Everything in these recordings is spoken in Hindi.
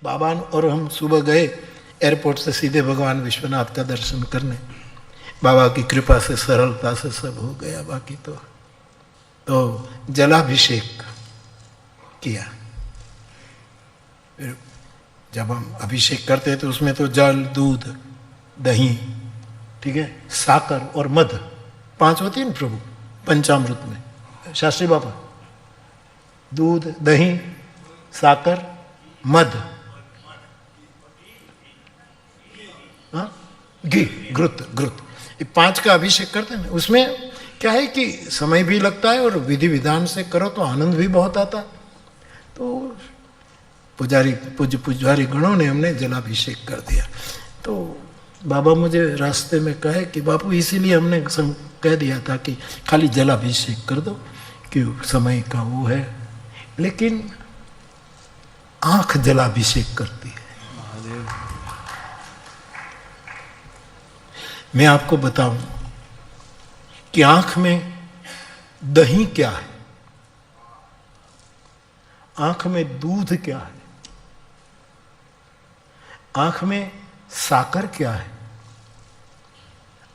बाबा और हम सुबह गए एयरपोर्ट से सीधे भगवान विश्वनाथ का दर्शन करने। बाबा की कृपा से सरलता से सब हो गया। बाकी तो जलाभिषेक किया। फिर जब हम अभिषेक करते हैं तो उसमें तो जल, दूध, दही, ठीक है, साकर और मध, 5 होती है ना प्रभु पंचामृत में। शास्त्री बाबा, दूध, दही, साकर, मध, घी, घृत, ये 5 का अभिषेक करते हैं। उसमें क्या है कि समय भी लगता है और विधि विधान से करो तो आनंद भी बहुत आता है। तो पुजारी गणों ने हमने जलाभिषेक कर दिया। तो बाबा मुझे रास्ते में कहे कि बापू इसीलिए हमने कह दिया था कि खाली जलाभिषेक कर दो कि समय का वो है, लेकिन आंख जलाभिषेक करती है। मैं आपको बताऊं कि आंख में दही क्या है, आंख में दूध क्या है, आंख में साकर क्या है,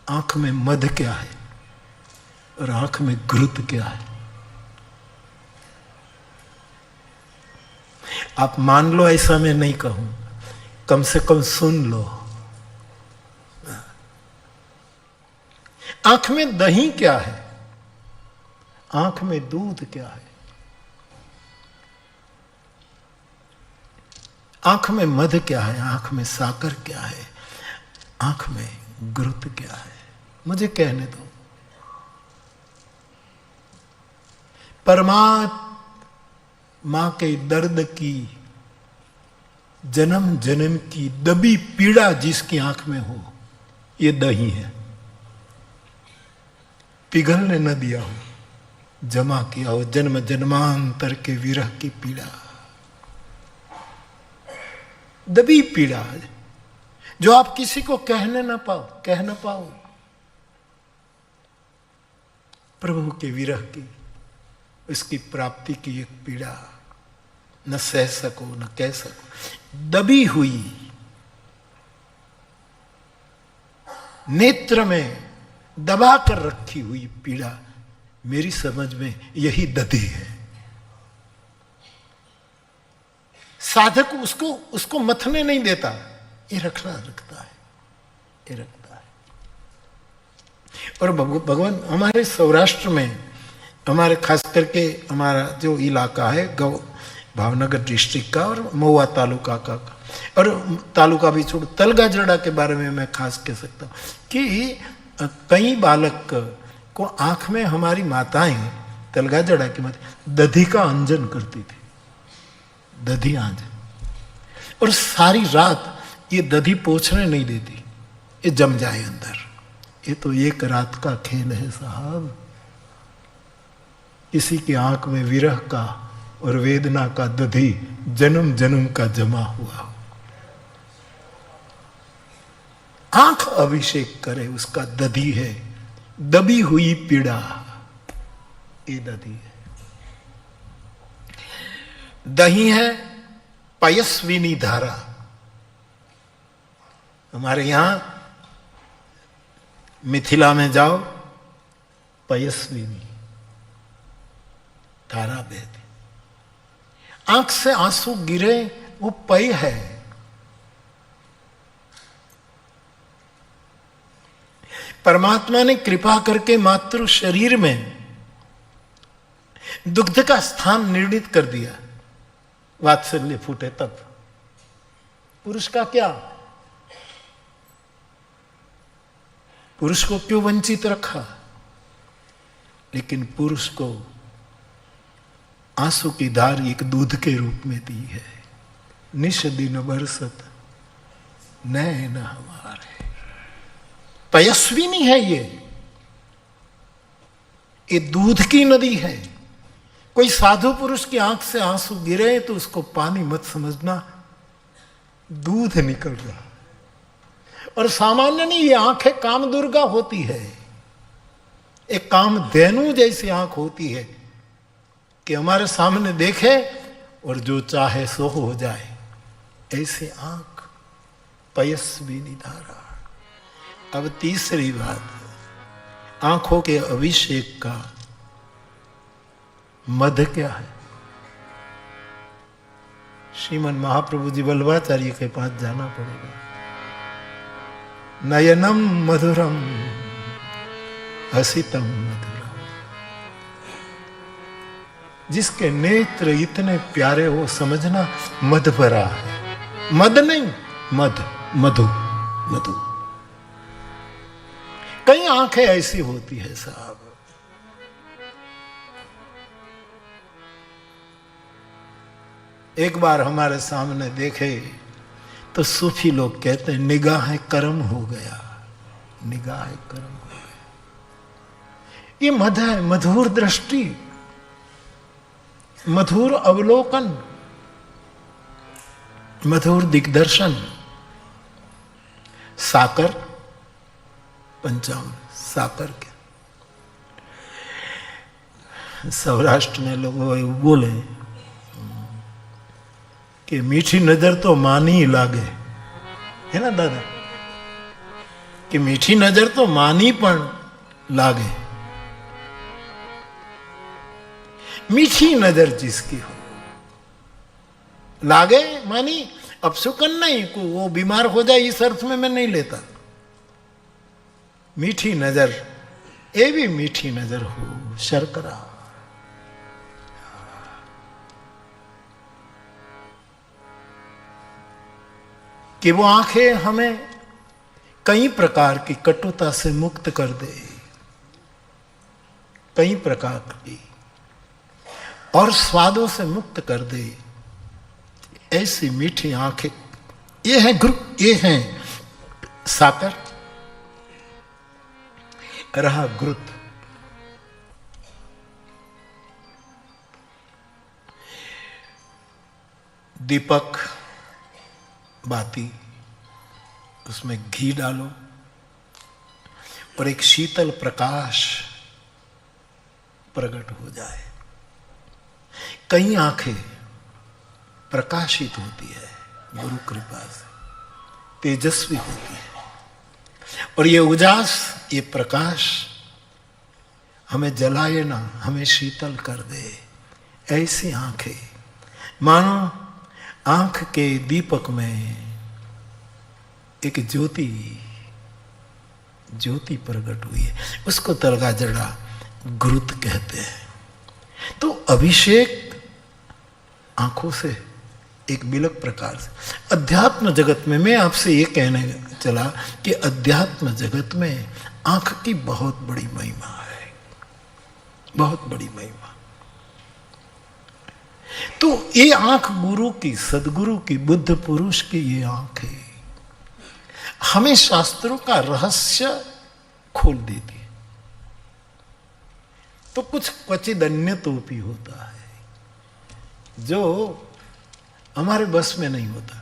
आंख में मध क्या है और आंख में घृत क्या है। आप मान लो ऐसा मैं नहीं कहूं, कम से कम सुन लो। आंख में दही क्या है, आंख में दूध क्या है, आंख में मध क्या है, आंख में साकर क्या है, आंख में घृत क्या है। मुझे कहने दो। परमात्मा के दर्द की, जन्म जन्म की दबी पीड़ा जिसकी आंख में हो, ये दही है। पिघलने न दिया हो, जमा किया हो जन्म जन्मांतर के विरह की पीड़ा, दबी पीड़ा है जो आप किसी को कह न पाओ। प्रभु के विरह की, उसकी प्राप्ति की एक पीड़ा, न सह सको न कह सको, दबी हुई नेत्र में दबा कर रखी हुई पीड़ा। मेरी समझ में यही दधी है। साधक उसको मथने नहीं देता, ये रखता है, ये रखता है। और भगवान हमारे सौराष्ट्र में, हमारे खास करके हमारा जो इलाका है भावनगर डिस्ट्रिक्ट का और महुआ तालुका का, और तालुका भी छोड़, तलगा जड़ा के बारे में मैं खास कह सकता हूँ कि कई बालक को आंख में हमारी माताएं, तलगा जड़ा की माता दधी का अंजन करती थी, दधी आंजन, और सारी रात ये दधी पोंछने नहीं देती, ये जम जाए अंदर। ये तो एक रात का खेल है साहब। किसी की आंख में विरह का और वेदना का दधी जन्म जन्म का जमा हुआ। आंख अभिषेक करे, उसका दधी है, दबी हुई पीड़ा, ये दधी है। दही है पयस्विनी धारा। हमारे यहां मिथिला में जाओ, पयस्विनी धारा बहती, आंख से आंसू गिरे, वो पय है। परमात्मा ने कृपा करके मातृ शरीर में दुग्ध का स्थान निर्णित कर दिया। वात्सल्य फूटे तब। पुरुष का क्या? पुरुष को क्यों वंचित रखा? लेकिन पुरुष को आंसू की धार एक दूध के रूप में दी है। निश दिन बरसत नैन हमारे। पयस्विनी है ये दूध की नदी है। कोई साधु पुरुष की आंख से आंसू गिरे तो उसको पानी मत समझना, दूध निकल रहा। और सामान्य नहीं, ये आंखें काम दुर्गा होती है, एक काम धेनु जैसी आंख होती है कि हमारे सामने देखे और जो चाहे सो हो जाए, ऐसी आंख पयस्वी निधारा। अब तीसरी बात, आंखों के अभिषेक का मध क्या है? श्रीमन महाप्रभु जी वल्लभाचार्य के पास जाना पड़ेगा। नयनम मधुरम हसितम मधुरम, जिसके नेत्र इतने प्यारे हो, समझना मध भरा है। मद नहीं, मध, मधु, मधु। कई आंखें ऐसी होती है साहब, एक बार हमारे सामने देखे तो सूफी लोग कहते हैं निगाह कर्म हो गया, निगाह कर्म हो गया। ये मध है, मधुर दृष्टि, मधुर अवलोकन, मधुर दिग्दर्शन। साकर पंचामृत, साकर के सौराष्ट्र में लोग बोले कि मीठी नजर तो मानी ही लागे, है ना दादा, कि मीठी नजर तो मानी पण लागे। मीठी नजर जिसकी हो लागे मानी, अपसुकन नहीं को वो बीमार हो जाए इस अर्थ में मैं नहीं लेता। मीठी नजर, ये भी मीठी नजर हो, शर्करा। कि वो आंखें हमें कई प्रकार की कटुता से मुक्त कर दे, कई प्रकार की, और स्वादों से मुक्त कर दे। ऐसी मीठी आंखें, ये है गुरु, ये है साकर, रहा गुरुत। दीपक बाती, उसमें घी डालो और एक शीतल प्रकाश प्रकट हो जाए। कई आंखें प्रकाशित होती है गुरु कृपा से, तेजस्वी होती है, और ये उजास, ये प्रकाश हमें जलाए ना, हमें शीतल कर दे। ऐसी आंखें, मानो आंख के दीपक में एक ज्योति, ज्योति प्रकट हुई है, उसको तलगा जड़ा गुरुत कहते हैं। तो अभिषेक आंखों से एक बिलक प्रकार से अध्यात्म जगत में, मैं आपसे ये कहने चला कि अध्यात्म जगत में आंख की बहुत बड़ी महिमा है, बहुत बड़ी महिमा। तो ये आंख गुरु की, सदगुरु की, बुद्ध पुरुष की ये आंख है, हमें शास्त्रों का रहस्य खोल देती है। तो कुछ क्वचित अन्य तो भी होता है जो हमारे बस में नहीं होता।